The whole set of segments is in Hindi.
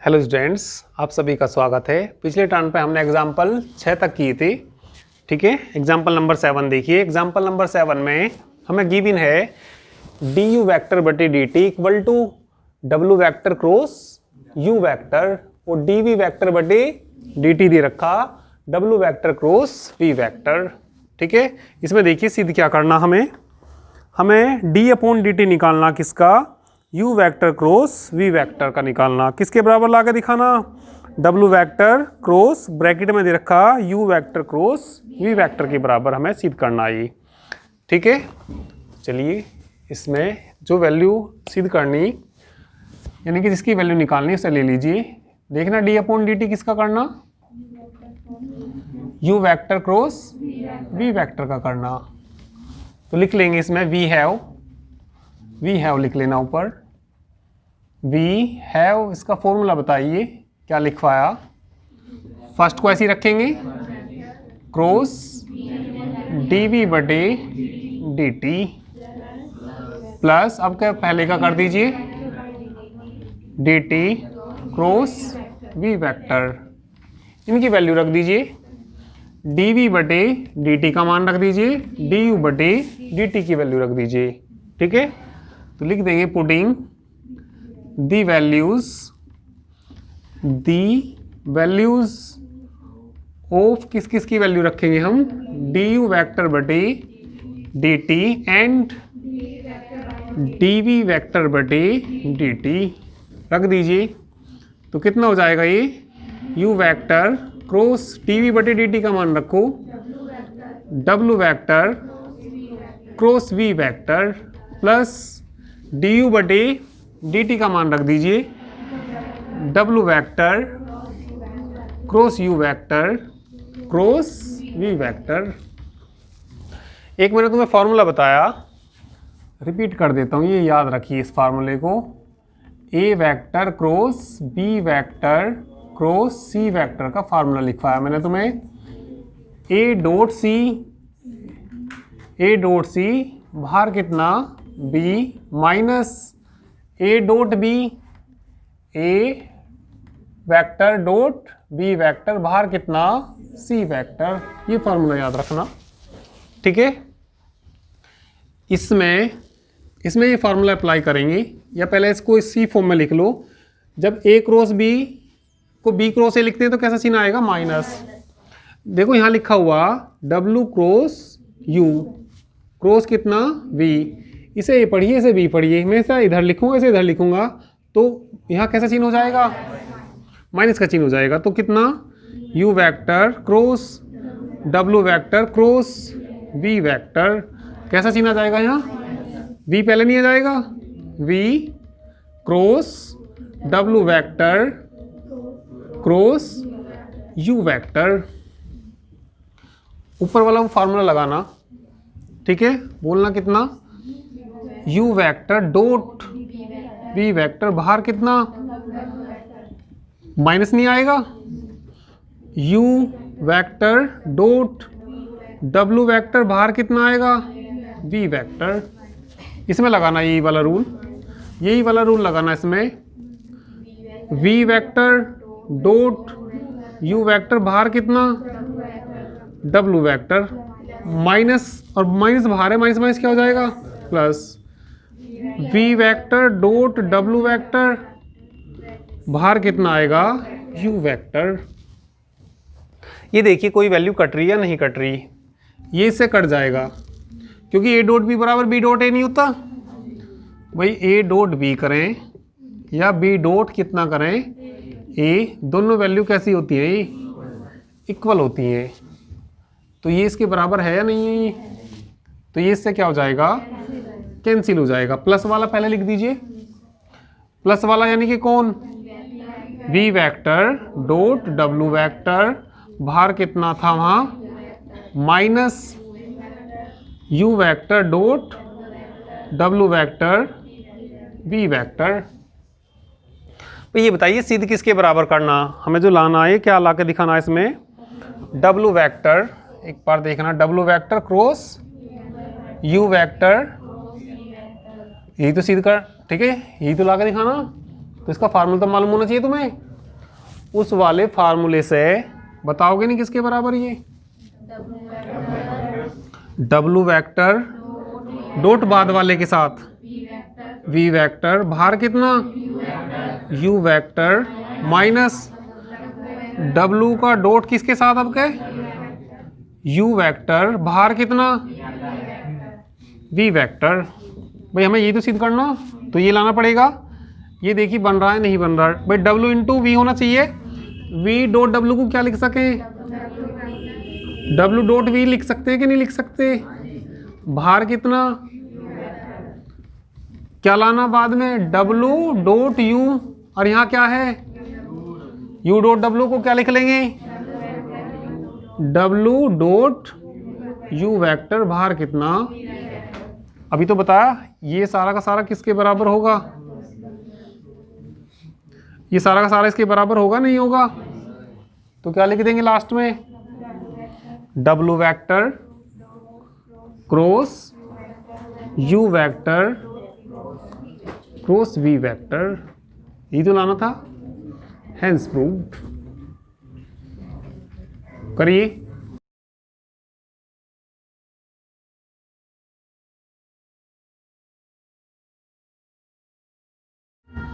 हेलो स्टूडेंट्स, आप सभी का स्वागत है। पिछले टर्न पे हमने एग्जाम्पल 6 तक की थी, ठीक है। एग्जाम्पल नंबर 7 देखिए। एग्जाम्पल नंबर 7 में हमें गिवन है डी यू वैक्टर बटे डी टी इक्वल टू डब्ल्यू वैक्टर क्रॉस यू वैक्टर और डी वी वैक्टर बटे डी टी दे रखा डब्ल्यू वैक्टर क्रॉस वी वैक्टर, ठीक है। इसमें देखिए सीधे क्या करना, हमें डी अपॉन डी टी निकालना, किसका, u vector cross v vector का निकालना। किसके बराबर ला के दिखाना, w वैक्टर क्रॉस ब्रैकेट में दे रखा u vector cross v vector के बराबर हमें सिद्ध करना है, ठीक है। चलिए इसमें जो वैल्यू सिद्ध करनी यानी कि जिसकी वैल्यू निकालनी उसे ले लीजिए। देखना d अपॉन डी टी किसका करना, u vector cross v vector का करना। तो लिख लेंगे इसमें वी हैव लिख लेना ऊपर। वी हैव इसका फॉर्मूला बताइए क्या लिखवाया। फर्स्ट को ऐसे ही रखेंगे, क्रॉस डी वी बटे डी टी प्लस, अब क्या पहले का कर दीजिए, d t cross v vector. इनकी वैल्यू रख दीजिए, डी वी बटे डी टी का मान रख दीजिए, डी यू बटे डी टी की वैल्यू रख दीजिए, ठीक है। तो लिख देंगे पुटिंग दी वैल्यूज ऑफ किस किस की वैल्यू रखेंगे हम, डी यू वैक्टर बटे D t and d v vector बटे डी टी रख दीजिए। तो कितना हो जाएगा ये, u vector cross t v बटे डी टी का मान रखो, डब्ल्यू vector cross v vector plus d u बटे डी टी का मान रख दीजिए, डब्ल्यू vector cross u vector cross v vector. एक मैंने तुम्हें फॉर्मूला बताया, रिपीट कर देता हूँ, ये याद रखिए इस फार्मूले को। A vector cross B vector cross C vector का फार्मूला लिखवाया मैंने तुम्हें। ए डॉट सी बाहर कितना, B minus A dot B, A vector dot B vector बाहर कितना, सी वैक्टर। ये फॉर्मूला याद रखना, ठीक है। इसमें ये फार्मूला अप्लाई करेंगे, या पहले इसको सी फॉर्म में लिख लो। जब ए क्रॉस बी को बी क्रॉस ए लिखते हैं तो कैसा सीन आएगा, माइनस। देखो यहाँ लिखा हुआ डब्ल्यू क्रॉस यू क्रॉस कितना, वी। इसे ए पढ़िए, इसे बी पढ़िए। मैं इसे इधर लिखूंगा, इसे इधर लिखूंगा, तो यहाँ कैसा चिन्ह हो जाएगा, माइनस का चिन्ह हो जाएगा। तो कितना, यू वैक्टर क्रॉस डब्ल्यू वैक्टर क्रॉस वी वैक्टर, कैसा चिन्ह आ जाएगा यहाँ, वी पहले नहीं आ जाएगा, वी क्रॉस डब्ल्यू वैक्टर क्रॉस यू वैक्टर। ऊपर वाला वो फार्मूला लगाना, ठीक है। बोलना कितना, u vector dot v vector बाहर कितना, माइनस नहीं आएगा, यू वैक्टर डॉट डब्ल्यू वैक्टर बाहर कितना आएगा, वी वैक्टर। इसमें लगाना यही वाला रूल लगाना इसमें। V vector dot u vector बाहर कितना, डब्ल्यू वैक्टर, माइनस और माइनस बाहर है, माइनस माइनस क्या हो जाएगा, प्लस। वी वैक्टर डॉट डब्ल्यू वैक्टर बाहर कितना आएगा, यू वैक्टर। ये देखिए कोई वैल्यू कट रही है या नहीं कट रही, ये इससे कट जाएगा क्योंकि ए डॉट बी बराबर बी डॉट ए नहीं होता भाई। ए डॉट बी करें या बी डॉट कितना करें ए, दोनों वैल्यू कैसी होती है, इक्वल होती है। तो ये इसके बराबर है या नहीं है, तो ये इससे क्या हो जाएगा, कैंसिल हो जाएगा। प्लस वाला पहले लिख दीजिए, प्लस वाला यानी कि कौन, वी वैक्टर डॉट डब्ल्यू वैक्टर बाहर कितना था वहाँ, माइनस यू वैक्टर डॉट डब्ल्यू वैक्टर वी वैक्टर। तो ये बताइए सिद्ध किसके बराबर करना, हमें जो लाना है क्या ला के दिखाना है इसमें, डब्ल्यू वैक्टर। एक बार देखना, W vector cross u vector, यही तो सिद्ध कर, ठीक है, यही तो ला के दिखाना। तो इसका फार्मूला तो मालूम होना चाहिए तुम्हें। उस वाले फार्मूले से बताओगे नहीं किसके बराबर ये? डब्लू वेक्टर डॉट बाद वाले के साथ वी वेक्टर बाहर कितना यू वेक्टर माइनस डब्लू का डॉट किसके साथ अब के यू वेक्टर बाहर कितना वी वेक्टर। भाई हमें ये तो सिद्ध करना, तो ये लाना पड़ेगा। ये देखिए बन रहा है नहीं बन रहा है भाई, डब्लू इंटू वी होना चाहिए। वी डॉट डब्लू को क्या लिख सकें? डब्लू डॉट वी लिख सकते हैं कि नहीं लिख सकते? बाहर कितना क्या लाना बाद में डब्लू डॉट यू, और यहाँ क्या है यू डॉट डब्लू को क्या लिख लेंगे डब्लू डॉट यू वेक्टर बाहर कितना। अभी तो बताया ये सारा का सारा किसके बराबर होगा? ये सारा का सारा इसके बराबर होगा नहीं होगा? तो क्या लिख देंगे लास्ट में डब्लू vector cross u vector cross v vector. ये तो लाना था, हेंस प्रूव्ड। करिए।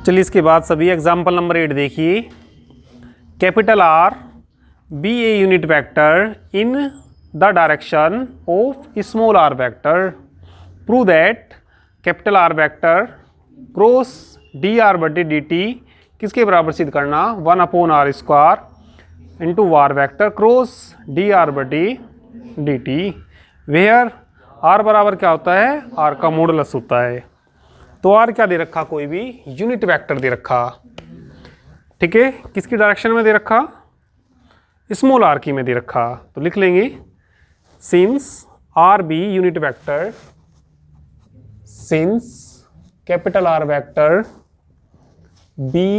चलिए इसके बाद सभी एग्जाम्पल नंबर 8 देखिए। Capital R be a unit vector in the direction of small r vector. Prove that capital R vector cross D R बटे डी टी किसके बराबर सिद्ध करना 1 upon r square into r vector cross D R बटे डी टी। वेयर आर बराबर क्या होता है? आर का मॉडुलस होता है। तो आर क्या दे रखा? कोई भी यूनिट वेक्टर दे रखा, ठीक है। किसकी डायरेक्शन में दे रखा? स्मॉल आर की में दे रखा। तो लिख लेंगे since R B unit vector, since capital R vector B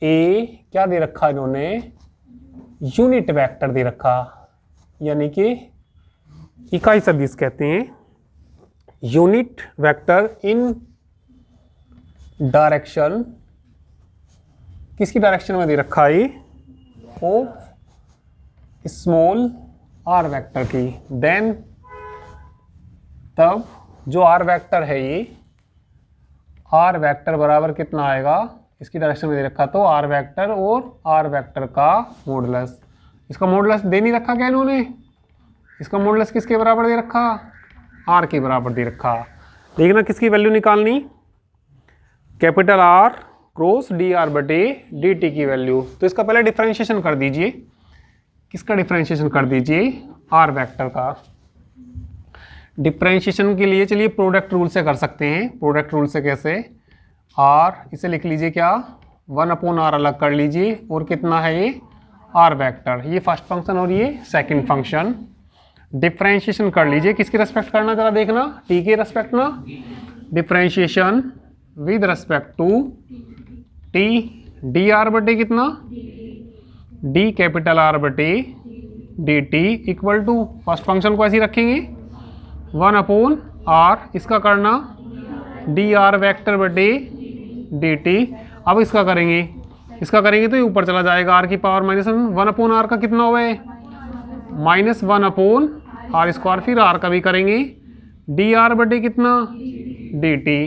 A क्या दे रखा इन्होंने? यूनिट वेक्टर दे रखा, यानी कि इकाई सदिश कहते हैं। यूनिट वेक्टर इन डायरेक्शन, किसकी डायरेक्शन में दे रखा है? ऑफ स्मॉल आर वेक्टर की। देन तब जो आर वेक्टर है ये आर वेक्टर बराबर कितना आएगा? इसकी डायरेक्शन में दे रखा तो आर वेक्टर और आर वेक्टर का मॉडुलस। इसका मॉडुलस दे नहीं रखा क्या इन्होंने? इसका मॉडुलस किसके बराबर दे रखा? आर के बराबर दे रखा। देखना किसकी वैल्यू निकालनी? Capital R cross D R बटे डी टी की वैल्यू। तो इसका पहले डिफरेंशिएशन कर दीजिए। किसका डिफरेंशिएशन कर दीजिए? आर वेक्टर का। डिफरेंशिएशन के लिए चलिए प्रोडक्ट रूल से कर सकते हैं। प्रोडक्ट रूल से कैसे? आर इसे लिख लीजिए क्या 1 अपॉन आर अलग कर लीजिए, और कितना है ये आर वेक्टर। ये फर्स्ट फंक्शन और ये सेकंड फंक्शन। डिफरेंशिएशन कर लीजिए। किसके रेस्पेक्ट करना जरा देखना? टी के रेस्पेक्ट ना। Differentiation with respect to T D R बटे कितना डी कैपिटल आर बटे D t equal to first function को ऐसे ही रखेंगे 1 अपॉन आर, इसका करना डी आर वेक्टर बटे डी टी। अब इसका करेंगे तो ये ऊपर चला जाएगा आर की पावर -1 अपॉन आर का कितना हुआ है -1 अपॉन आर स्क्वायर। फिर आर का भी करेंगे डी आर बटे कितना डी टी।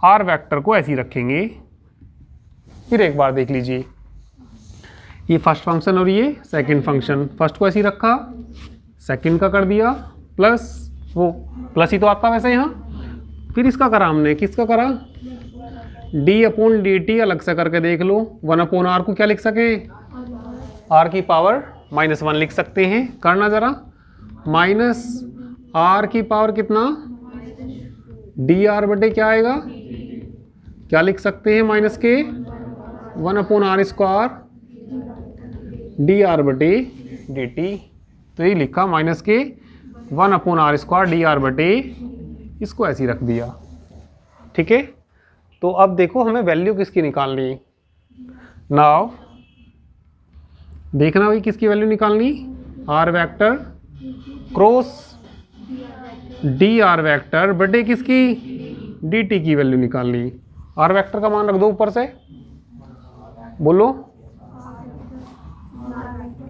आर वेक्टर को ऐसे ही रखेंगे। फिर एक बार देख लीजिए, ये फर्स्ट फंक्शन और ये सेकंड फंक्शन। फर्स्ट को ऐसे ही रखा, सेकंड का कर दिया प्लस, वो प्लस ही तो आता वैसे यहाँ। फिर इसका करा हमने, किसका करा डी अपॉन डी टी अलग से करके देख लो। 1 अपॉन आर को क्या लिख सके? आर की पावर -1 लिख सकते हैं। करना जरा माइनस आर की पावर कितना डी आर बटे क्या आएगा? क्या लिख सकते हैं? माइनस के 1 upon r square d are बटे डी टी। तो ये लिखा माइनस के 1 upon r square d are बटे, इसको ऐसे ही रख दिया, ठीक है। तो अब देखो हमें वैल्यू किसकी निकालनी। नाउ देखना भाई किसकी वैल्यू निकालनी? R vector cross D r vector बटे किसकी डी टी की वैल्यू निकालनी। आर वेक्टर का मान रख दो ऊपर से, बोलो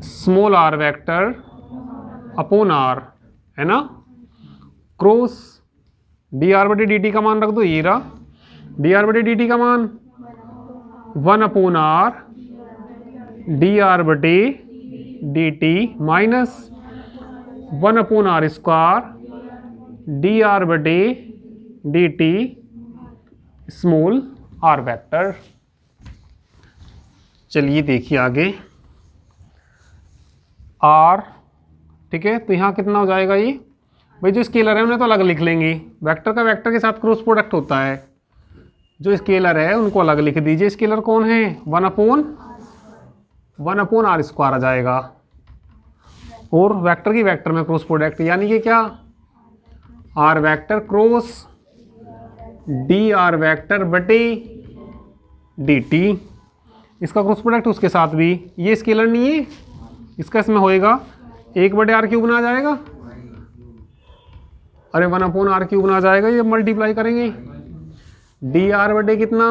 small r vector upon r, है ना, क्रॉस डी आर बटे डी टी का मान रख दो, ये रहा डी आर बटे डी टी का मान 1 अपॉन आर डी आर बटे D t minus 1 upon r square d are बटे D T small r vector. चलिए देखिए आगे आर, ठीक है, तो यहाँ कितना हो जाएगा, ये भाई जो स्केलर है उन्हें तो अलग लिख लेंगे, वेक्टर का वेक्टर के साथ क्रॉस प्रोडक्ट होता है, जो स्केलर है उनको अलग लिख दीजिए। स्केलर कौन है, 1 अपॉन आर स्क्वायर आ जाएगा, और वेक्टर की वेक्टर में क्रॉस प्रोडक्ट यानी कि क्या, r vector cross D r vector बटे डी टी, इसका क्रॉस प्रोडक्ट उसके साथ भी, ये स्केलर नहीं है, इसका इसमें होएगा 1 बटे आर क्यूब ना जाएगा, अरे 1 अपॉन आर क्यूब ना जाएगा, ये मल्टीप्लाई करेंगे डी आर बटे कितना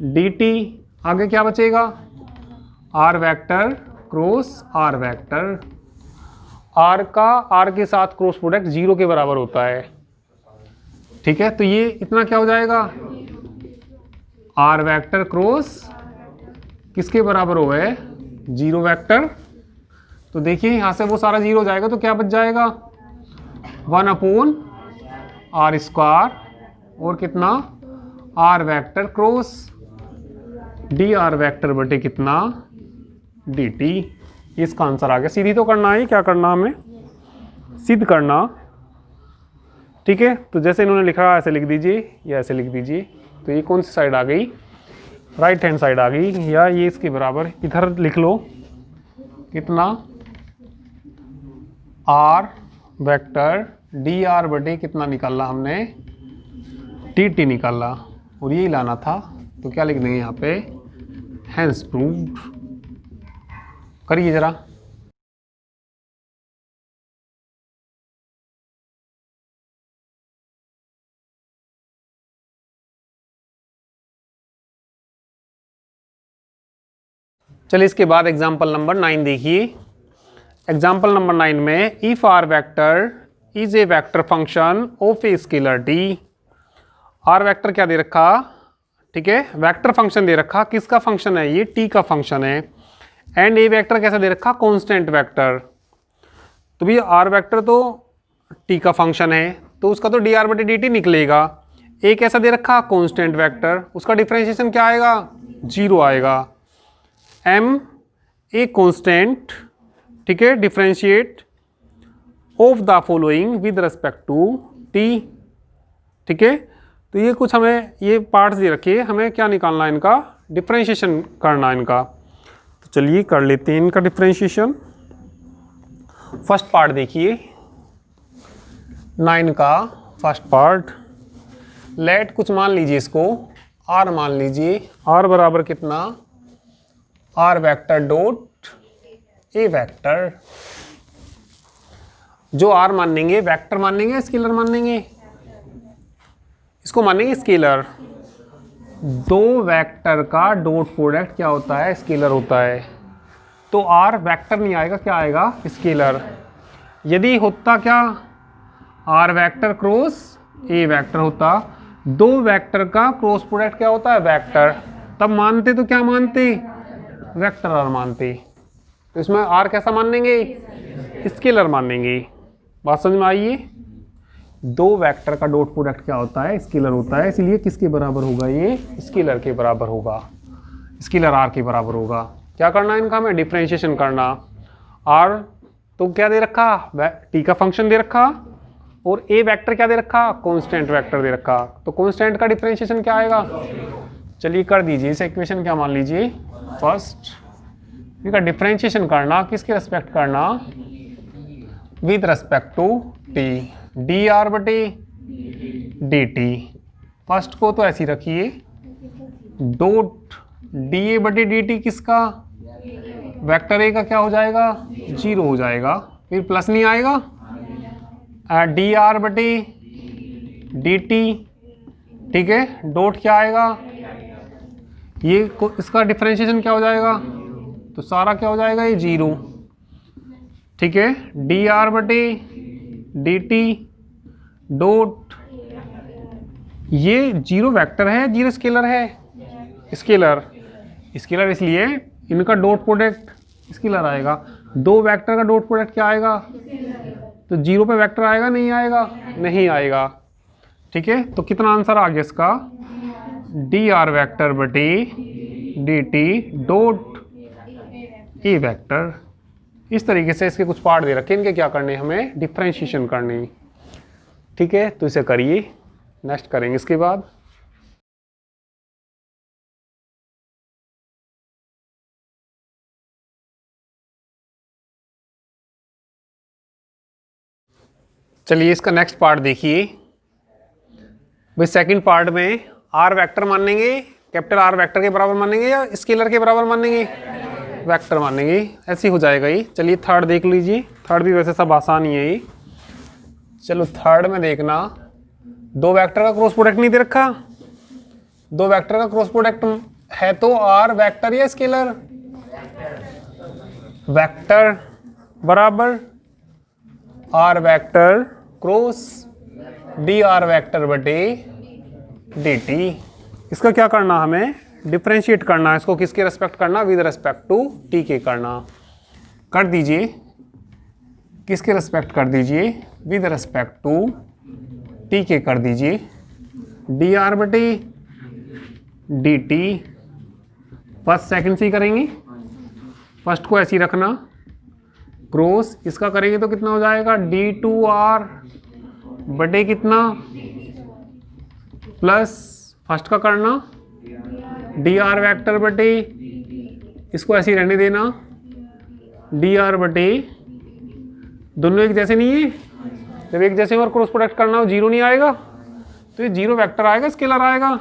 डी टी, आगे क्या बचेगा, r vector cross r vector, r का आर के साथ क्रॉस प्रोडक्ट 0 के बराबर होता है, ठीक है, तो ये इतना क्या हो जाएगा, आर वेक्टर क्रॉस किसके बराबर हो गए, 0 वेक्टर। तो देखिए यहाँ से वो सारा 0 हो जाएगा, तो क्या बच जाएगा, 1 अपॉन आर स्क्वायर और कितना, r vector cross D r vector बटे कितना डी टी। इसका आंसर आ गया। सीधी तो करना है, क्या करना हमें, सिद्ध करना, ठीक है। तो जैसे इन्होंने लिखा ऐसे लिख दीजिए या ऐसे लिख दीजिए। तो ये कौन सी साइड आ गई, राइट हैंड साइड आ गई, या ये इसके बराबर इधर लिख लो कितना, आर वेक्टर डी आर बटे कितना निकाला हमने, टी टी निकाला, और यही लाना था। तो क्या लिख देंगे यहाँ पे, हैंस प्रूव्ड। करिए जरा। चलिए इसके बाद एग्जाम्पल नंबर 9 देखिए। एग्जाम्पल नंबर 9 में if r vector is a vector function of a scalar d. R vector क्या दे रखा, ठीक है, वेक्टर फंक्शन दे रखा, किसका फंक्शन है, ये टी का फंक्शन है। एंड ए वेक्टर कैसा दे रखा, कांस्टेंट वेक्टर। तो भैया आर वेक्टर तो टी का फंक्शन है, तो उसका तो डी आर बटे डी टी निकलेगा। ए कैसा दे रखा, कांस्टेंट वेक्टर, उसका डिफरेंशिएशन क्या आएगा, 0 आएगा। एम ए कांस्टेंट, ठीक है, differentiate of the following with respect to t, ठीक है। तो ये कुछ हमें ये पार्ट्स दे रखे, हमें क्या निकालना है, इनका डिफरेंशिएशन करना है इनका। तो चलिए कर लेते हैं इनका डिफरेंशिएशन। फर्स्ट पार्ट देखिए 9 का फर्स्ट पार्ट। लेट कुछ मान लीजिए, इसको आर मान लीजिए, आर बराबर कितना, r vector dot a vector. जो आर मानेंगे वेक्टर मानेंगे स्केलर मानेंगे, इसको मानेंगे स्केलर। दो वेक्टर का डॉट प्रोडक्ट क्या होता है, स्केलर होता है। तो आर वेक्टर नहीं आएगा, क्या आएगा, स्केलर। यदि होता क्या, r vector cross a vector होता, दो वेक्टर का क्रॉस प्रोडक्ट क्या होता है, वेक्टर, तब मानते तो क्या मानते, वेक्टर आर मानते। तो इसमें आर कैसा मानेंगे, स्केलर मानेंगे। बात समझ में आई है। दो वेक्टर का डॉट प्रोडक्ट क्या होता है, स्केलर होता है, इसलिए किसके बराबर होगा, ये स्केलर के बराबर होगा, स्केलर आर के बराबर होगा। क्या करना है इनका, हमें डिफरेंशिएशन करना। आर तो क्या दे रखा, टी का फंक्शन दे रखा, और ए वेक्टर क्या दे रखा, कांस्टेंट वेक्टर दे रखा। तो कांस्टेंट का डिफरेंशिएशन क्या आएगा, चलिए कर दीजिए। इस इक्वेशन क्या मान लीजिए, फर्स्ट इनका डिफरेंशिएशन करना, किसके रेस्पेक्ट करना, with respect to T, D R बटे डी टी। फर्स्ट को तो ऐसी रखिए, डॉट डी ए बटे डी टी किसका, वेक्टर ए का क्या हो जाएगा, 0 हो जाएगा, फिर प्लस नहीं आएगा, डी आर बटे डी टी, ठीक है, डॉट क्या आएगा, ये इसका डिफरेंशिएशन क्या हो जाएगा, तो सारा क्या हो जाएगा, ये 0। ठीक है, डी आर बटे डी टी डॉट, ये 0 वेक्टर है, 0 स्केलर है, स्केलर स्केलर इसलिए इनका डॉट प्रोडक्ट स्केलर आएगा। 2 वेक्टर का डॉट प्रोडक्ट क्या आएगा, तो 0 पे वेक्टर आएगा, नहीं आएगा, नहीं आएगा। ठीक है, तो कितना आंसर आ गया इसका, डी आर वेक्टर बटे D T dot a vector. इस तरीके से इसके कुछ पार्ट दे रखे हैं, इनके क्या करने, हमें डिफरेंशिएशन करनी। ठीक है, तो इसे करिए, नेक्स्ट करेंगे इसके बाद। चलिए इसका नेक्स्ट पार्ट देखिए भाई। सेकंड पार्ट में आर वेक्टर मानेंगे, कैपिटल आर वेक्टर के बराबर मानेंगे या स्केलर के बराबर मानेंगे, वेक्टर मानेंगे, ऐसे ही हो जाएगा ये। चलिए थर्ड देख लीजिए, थर्ड भी वैसे सब आसान ही है ये। चलो थर्ड में देखना, 2 वेक्टर का क्रॉस प्रोडक्ट नहीं दे रखा, 2 वेक्टर का क्रॉस प्रोडक्ट है तो आर वेक्टर या स्केलर, वेक्टर बराबर r vector cross D r vector बटे डी टी। इसका क्या करना, हमें डिफरेंशिएट करना है इसको, किसके रेस्पेक्ट करना, विद रेस्पेक्ट टू टी के करना। कर दीजिए, किसके रेस्पेक्ट कर दीजिए, विद रेस्पेक्ट टू टी के कर दीजिए। डी आर बटे डी टी, फर्स्ट सेकंड से ही करेंगे, फर्स्ट को ऐसे ही रखना, क्रॉस इसका करेंगे तो कितना हो जाएगा, डी टू आर बटे कितना प्लस फर्स्ट का करना डी आर वेक्टर बटे, इसको ऐसे ही रहने देना, डी आर बटे, दोनों एक जैसे नहीं है, जब एक जैसे और क्रॉस प्रोडक्ट करना हो 0 नहीं आएगा, तो ये 0 वेक्टर आएगा, स्केलर आएगा,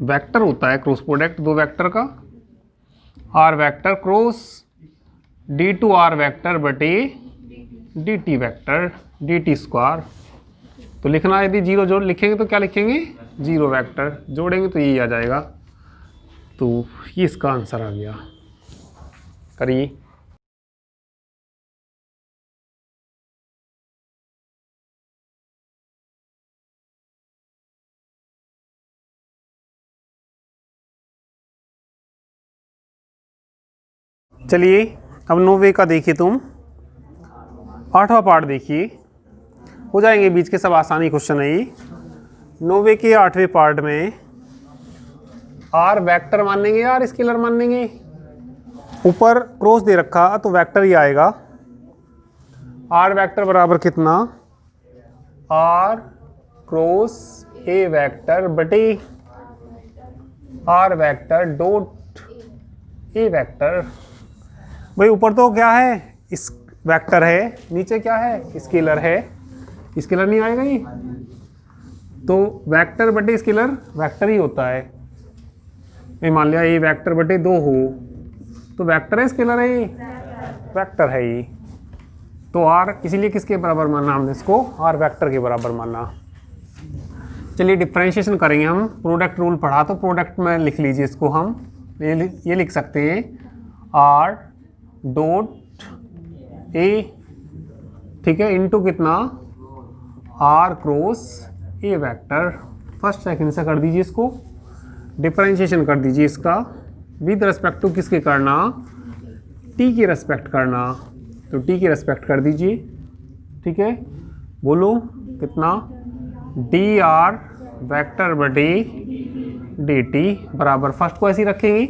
वेक्टर होता है क्रॉस प्रोडक्ट 2 वेक्टर का, R vector cross D two R vector बटे D T vector D T square. तो लिखना, यदि 0 जोड़ लिखेंगे तो क्या लिखेंगे, 0 वेक्टर जोड़ेंगे तो यही आ जाएगा। तो ये इसका आंसर आ गया। करिए, चलिए अब 9वें का देखिए तुम, 8वां पार्ट देखिए, हो जाएंगे बीच के सब आसानी क्वेश्चन है ये। 9वें के 8वें पार्ट में आर वेक्टर मानेंगे या आर स्केलर मानेंगे, ऊपर क्रॉस दे रखा तो वेक्टर ही आएगा। आर वेक्टर बराबर कितना, आर क्रॉस ए वेक्टर बटे r vector dot a vector. भाई ऊपर तो क्या है, इस वेक्टर है, नीचे क्या है, स्केलर है, स्केलर नहीं आएगा ये, तो वेक्टर बटे स्केलर वेक्टर ही होता है। मैं मान लिया ये वेक्टर बटे 2 हो तो वेक्टर है, स्केलर है, ये वेक्टर है ये, तो आर इसीलिए किसके बराबर माना हमने इसको, आर वेक्टर के बराबर माना। चलिए डिफरेंशिएशन करेंगे हम, प्रोडक्ट रूल पढ़ा तो प्रोडक्ट में लिख लीजिए इसको, हम ये लिख सकते हैं आर डॉट ए, ठीक है, इनटू कितना, r cross a vector. First second से कर दीजिए इसको, डिफरेंशिएशन कर दीजिए इसका, विद रेस्पेक्ट टू किसके करना, टी के रेस्पेक्ट करना, तो टी के रेस्पेक्ट कर दीजिए। ठीक है, बोलो कितना, डी आर वेक्टर बटे डी टी बराबर, फर्स्ट को ऐसे ही रखेंगे,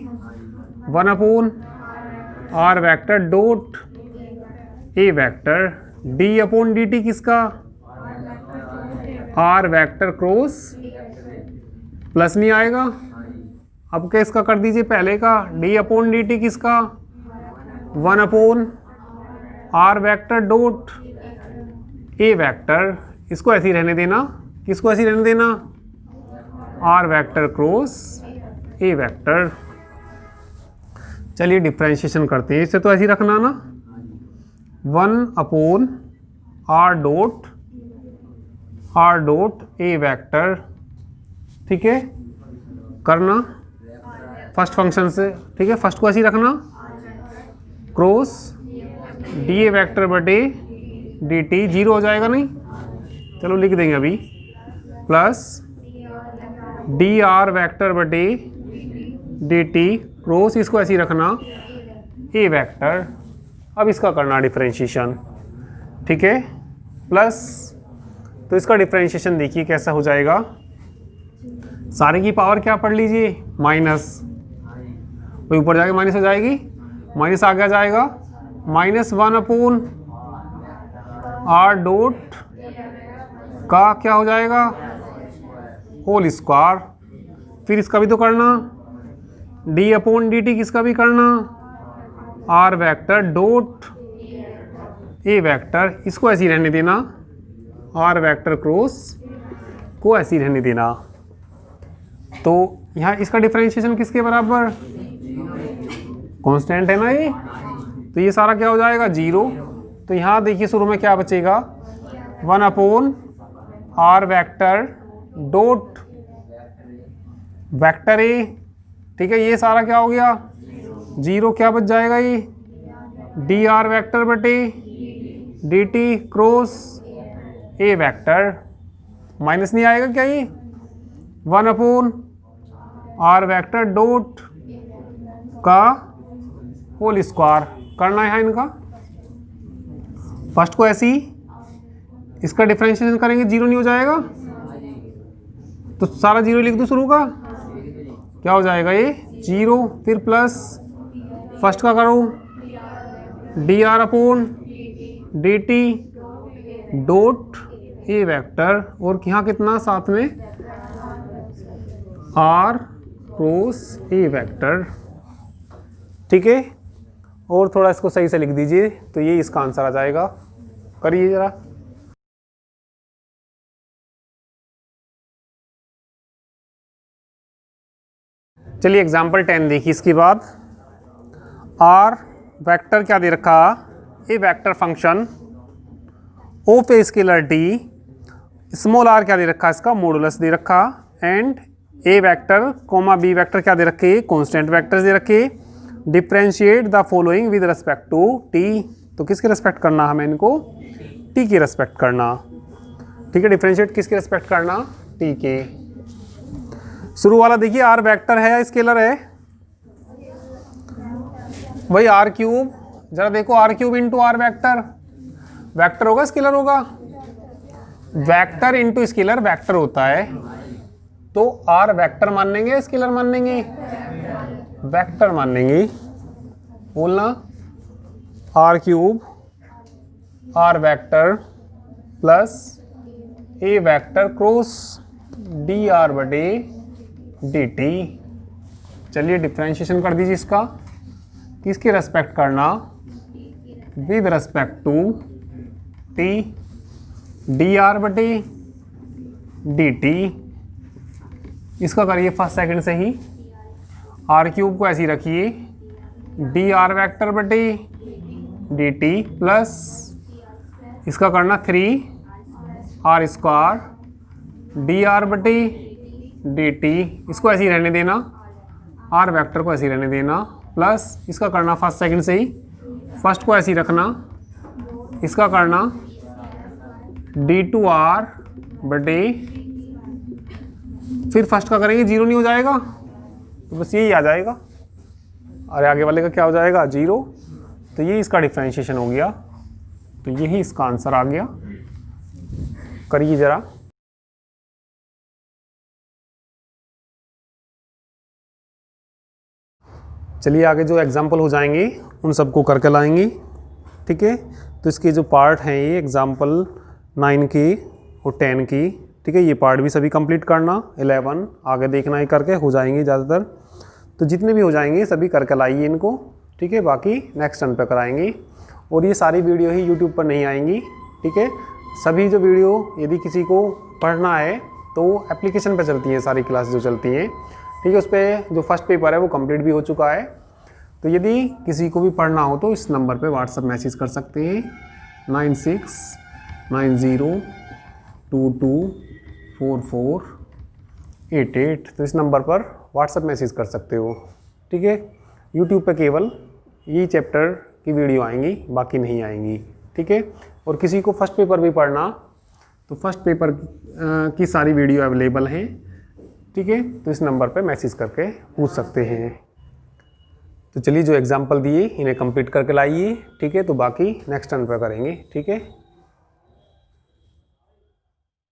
1 r vector dot a vector, d upon d t किसका, आर वेक्टर क्रॉस, प्लस नहीं आएगा, अब क्या इसका कर दीजिए पहले का, डी अपॉन डी टी किसका, 1 r vector dot a vector, इसको ऐसे ही रहने देना, किसको ऐसे ही रहने देना, r vector cross a vector. चलिए डिफरेंशिएशन करते हैं, इसे तो ऐसे ही रखना ना, 1 आर डॉट ए वेक्टर, ठीक है, करना फर्स्ट फंक्शन से, ठीक है। फर्स्ट को ऐसे ही रखना, क्रॉस डी ए वैक्टर बटे डी टी, जीरो हो जाएगा नहीं, चलो लिख देंगे अभी, प्लस डी आर वैक्टर बटे डी टी क्रॉस, इसको ऐसे ही रखना ए वैक्टर। अब इसका करना डिफरेंशिएशन, ठीक है, प्लस, तो इसका डिफरेंशिएशन देखिए कैसा हो जाएगा। सारे की पावर क्या पढ़ लीजिए, माइनस, तो ऊपर जाके माइनस हो जाएगी, माइनस आगे जाएगा -1 आर डॉट का क्या हो जाएगा, होल स्क्वायर। फिर इसका भी तो करना, डी अपॉन डी टी, किसका भी करना, r vector dot a vector, इसको ऐसे ही रहने देना, आर वैक्टर क्रॉस को ऐसे ही रहने देना। तो यहाँ इसका डिफरेंशिएशन किसके बराबर, कांस्टेंट है ना ये, तो ये सारा क्या हो जाएगा, 0। तो यहाँ देखिए शुरू में क्या बचेगा, 1/r vector dot vector A, ठीक है, ये सारा क्या हो गया 0, क्या बच जाएगा ये डी आर वैक्टर बटे डी टी क्रॉस ए वैक्टर, माइनस नहीं आएगा क्या ये 1/r वैक्टर डॉट का होल स्क्वायर करना है इनका। फर्स्ट को ऐसे ही इसका डिफरेंशिएशन करेंगे, 0 नहीं हो जाएगा, तो सारा 0 लिख दो शुरू का, क्या हो जाएगा ये 0, फिर प्लस फर्स्ट का करो D R upon d T dot a vector, और यहाँ कितना साथ में आर क्रॉस ए वैक्टर, ठीक है। और थोड़ा इसको सही से लिख दीजिए, तो ये इसका आंसर आ जाएगा। करिए जरा, चलिए एग्जाम्पल 10 देखिए। इसके बाद आर वेक्टर क्या दे रखा, A vector function of a scalar D, small R क्या दे रखा, इसका मॉडुलस दे रखा, and A vector comma B vector क्या दे रखे, कांस्टेंट वेक्टर्स दे रखे। Differentiate the following with respect to T, तो किसके रिस्पेक्ट करना हमें इनको, टी की रिस्पेक्ट करना, ठीक है। डिफरेंशिएट किसके रिस्पेक्ट करना, टी के। शुरू वाला देखिए आर वेक्टर है या स्केलर है, भाई आर क्यूब, जरा देखो r cube into r vector, vector होगा स्केलर होगा, वेक्टर इंटू स्केलर वेक्टर होता है, तो आर वेक्टर मान लेंगे स्केलर मान लेंगे, वेक्टर मान लेंगे, बोलना R cube R vector plus A vector cross D R बटे डी टी। चलिए डिफरेंशिएशन कर दीजिए इसका, किसके रेस्पेक्ट करना, with respect to T, D R बटे डी टी, इसका करिए फर्स्ट सेकंड से ही। आर क्यूब को ऐसे ही रखिए, डी आर वैक्टर बटे डी टी प्लस इसका करना 3r स्क्वायर डी आर बटे डी टी, इसको ऐसे ही रहने देना, आर वेक्टर को ऐसे ही रहने देना, प्लस इसका करना फर्स्ट सेकंड से ही, फर्स्ट को ऐसे ही रखना, इसका करना d2r बटे, फिर फर्स्ट का करेंगे 0 नहीं हो जाएगा, तो बस यही आ जाएगा, और आगे वाले का क्या हो जाएगा 0, तो ये इसका डिफरेंशिएशन हो गया, तो यही इसका आंसर आ गया। करिए जरा, चलिए आगे जो एग्जाम्पल हो जाएंगे उन सबको करके लाएंगे, ठीक है। तो इसके जो पार्ट हैं ये एग्जाम्पल 9 की और 10 की, ठीक है, ये पार्ट भी सभी कंप्लीट करना, 11 आगे देखना ही करके हो जाएंगे ज़्यादातर, तो जितने भी हो जाएंगे सभी करके लाइए इनको, ठीक है, बाकी नेक्स्ट टर्न पे कराएंगे। और ये सारी वीडियो ही यूट्यूब पर नहीं आएंगी, ठीक है, सभी जो वीडियो यदि किसी को पढ़ना है तो एप्लीकेशन पे चलती है सारी क्लास जो चलती हैं, ठीक है, उस पर जो फर्स्ट पेपर है वो कंप्लीट भी हो चुका है। तो यदि किसी को भी पढ़ना हो तो इस नंबर पे व्हाट्सएप मैसेज कर सकते हैं 9690224488, तो इस नंबर पर व्हाट्सएप मैसेज कर सकते हो। ठीक है। यूट्यूब पे केवल ये चैप्टर की वीडियो आएंगी, बाकी नहीं आएंगी, ठीक है। और किसी को फर्स्ट पेपर भी पढ़ना तो फर्स्ट पेपर की सारी वीडियो अवेलेबल हैं, ठीक है। तो इस नंबर पे मैसेज करके पूछ सकते हैं। तो चलिए जो एग्जाम्पल दिए इन्हें कंप्लीट करके लाइए, ठीक है। तो बाकी नेक्स्ट टर्न पर करेंगे, ठीक है।